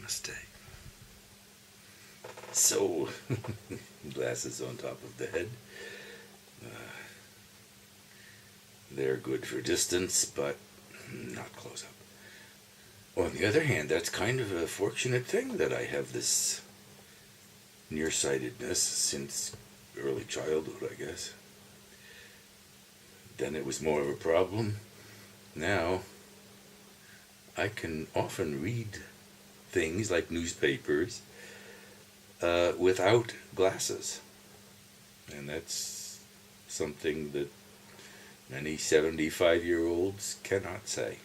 Namaste. So, glasses on top of the head. They're good for distance, but not close up. On the other hand, that's kind of a fortunate thing that I have this nearsightedness since early childhood, I guess. Then it was more of a problem. Now, I can often read things like newspapers without glasses. And that's something that many 75-year-olds cannot say.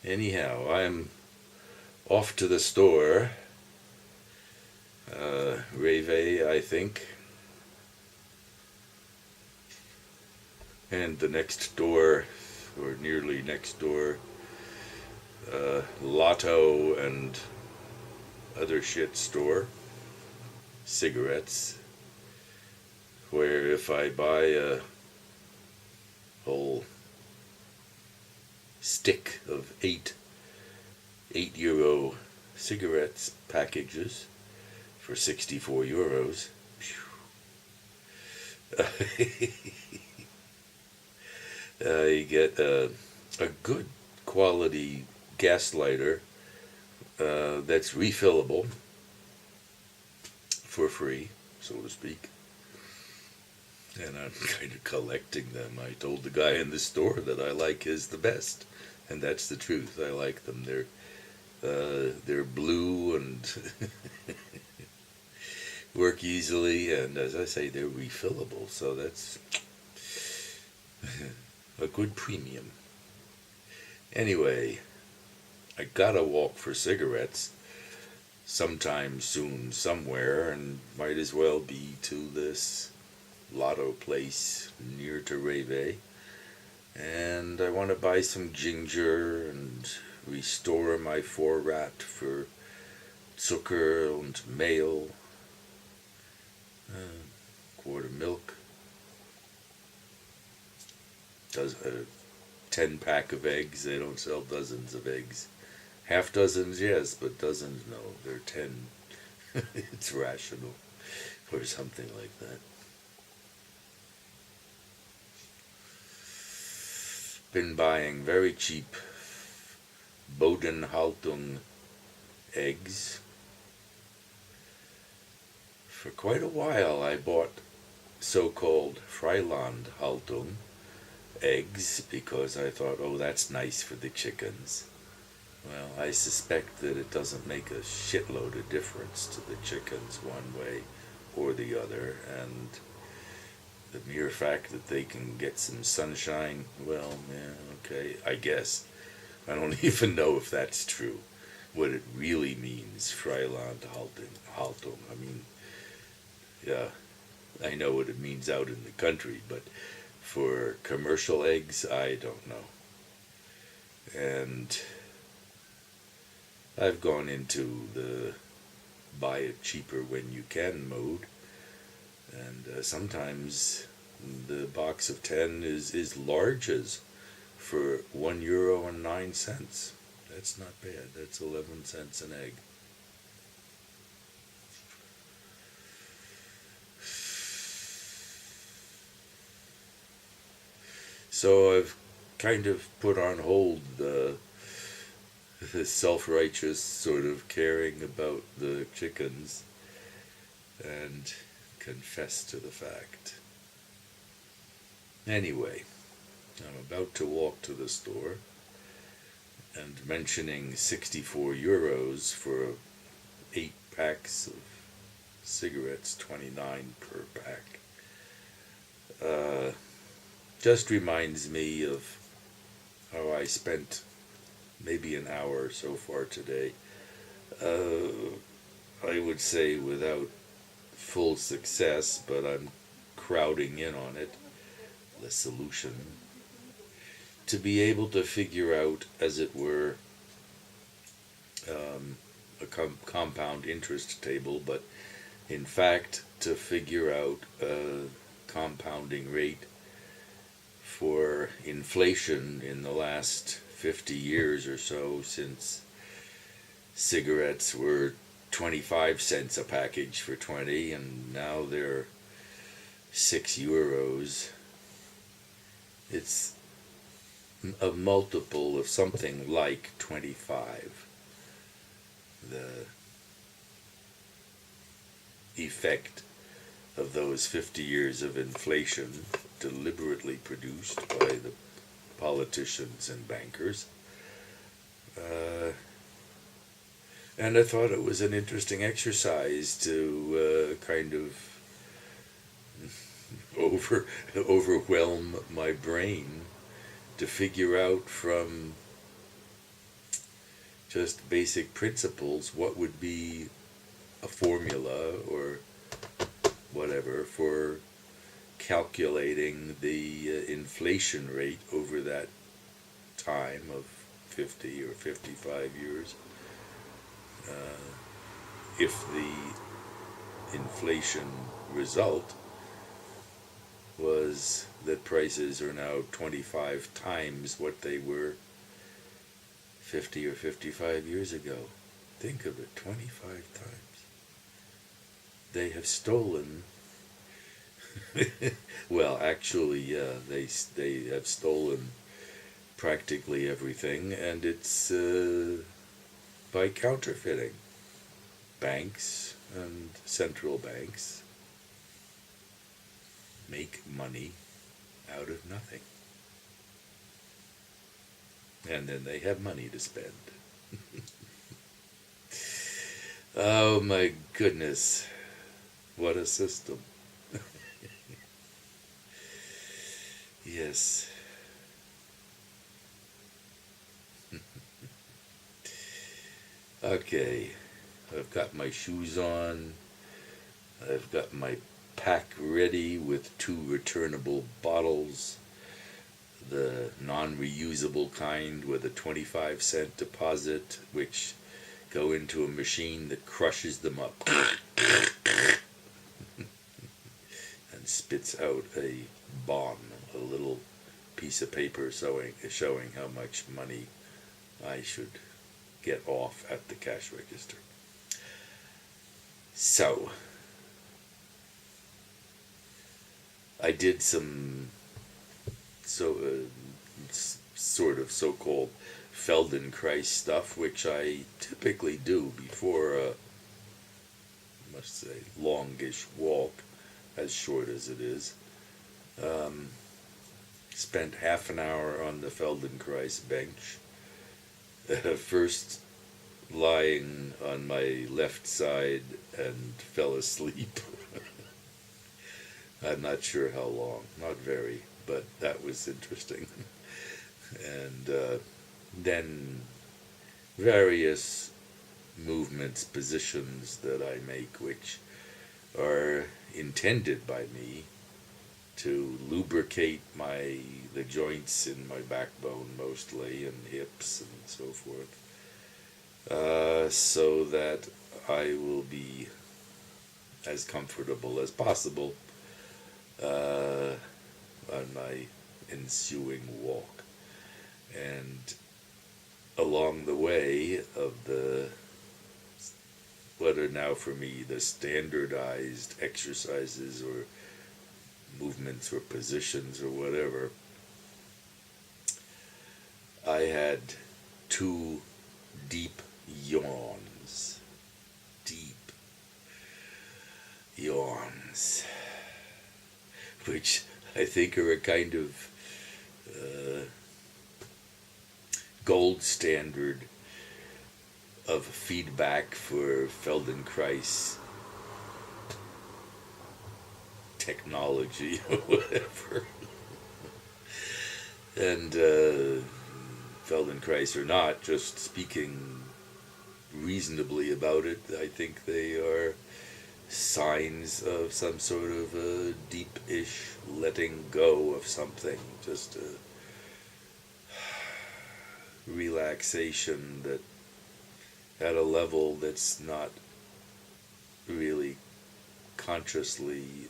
Anyhow, I'm off to the store, Reve, I think, and the next door, or nearly next door, Lotto and other shit store, cigarettes, where if I buy a whole stick of eight euro cigarettes packages for 64 euros, you get a good quality gas lighter that's refillable for free, so to speak. And I'm kind of collecting them. I told the guy in the store that I like his the best, and that's the truth. I like them. They're blue and work easily, and as I say, they're refillable, so that's a good premium. Anyway, I gotta walk for cigarettes sometime soon somewhere, and might as well be to this Lotto place near to Reve. And I want to buy some ginger and restore my Vorrat for Zucker and Mehl, quart of milk, a 10-pack of eggs. They don't sell dozens of eggs. Half dozens, yes, but dozens, no. They're 10. It's rational, or something like that. Been buying very cheap Bodenhaltung eggs. For quite a while I bought so-called Freilandhaltung eggs because I thought, oh, that's nice for the chickens. Well, I suspect that it doesn't make a shitload of difference to the chickens one way or the other, and the mere fact that they can get some sunshine, well, yeah, okay, I guess. I don't even know if that's true, what it really means, Freilandhaltung. I mean, yeah, I know what it means out in the country, but for commercial eggs, I don't know. And I've gone into the buy it cheaper when you can mode, and sometimes the box of 10 is larges for €1.09. That's not bad. That's 11 cents an egg. So I've kind of put on hold the self-righteous sort of caring about the chickens and confess to the fact. Anyway, I'm about to walk to the store, and mentioning 64 euros for 8 packs of cigarettes, 29 per pack, just reminds me of how I spent maybe an hour so far today. I would say without full success, but I'm crowding in on it, the solution, to be able to figure out, as it were, a compound interest table, but in fact to figure out a compounding rate for inflation in the last 50 years or so, since cigarettes were 25 cents a package for 20, and now they're €6. It's a multiple of something like 25. The effect of those 50 years of inflation deliberately produced by the politicians and bankers. And I thought it was an interesting exercise to kind of overwhelm my brain to figure out from just basic principles what would be a formula or whatever for calculating the inflation rate over that time of 50 or 55 years. If the inflation result was that prices are now 25 times what they were 50 or 55 years ago. Think of it, 25 times. They have stolen, well, actually, they have stolen practically everything, and it's by counterfeiting. Banks and central banks make money out of nothing. And then they have money to spend. Oh my goodness, what a system. Yes. Okay, I've got my shoes on. I've got my pack ready with 2 returnable bottles, the non-reusable kind with a 25-cent deposit, which go into a machine that crushes them up and spits out a bon, a little piece of paper showing how much money I should get off at the cash register. So, I did some sort of so-called Feldenkrais stuff, which I typically do before a, I must say, longish walk, as short as it is. Spent half an hour on the Feldenkrais bench, first lying on my left side and fell asleep. I'm not sure how long, not very, but that was interesting. And then various movements, positions that I make, which are intended by me to lubricate the joints in my backbone mostly, and hips and so forth, so that I will be as comfortable as possible on my ensuing walk. And along the way of what are now for me the standardized exercises or movements or positions or whatever, I had 2 deep yawns. Deep yawns. Which I think are a kind of gold standard of feedback for Feldenkrais technology or whatever. And Feldenkrais or not, just speaking reasonably about it, I think they are signs of some sort of a deep-ish letting go of something, just a relaxation that at a level that's not really consciously,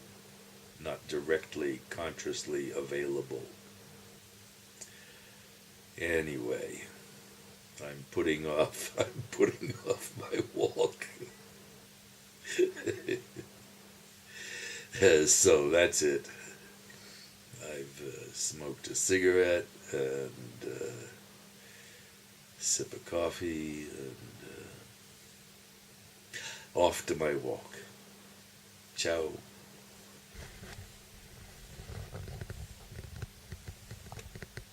not directly consciously available. Anyway, I'm putting off my walk. So that's it. I've smoked a cigarette and sip of coffee and off to my walk. Ciao.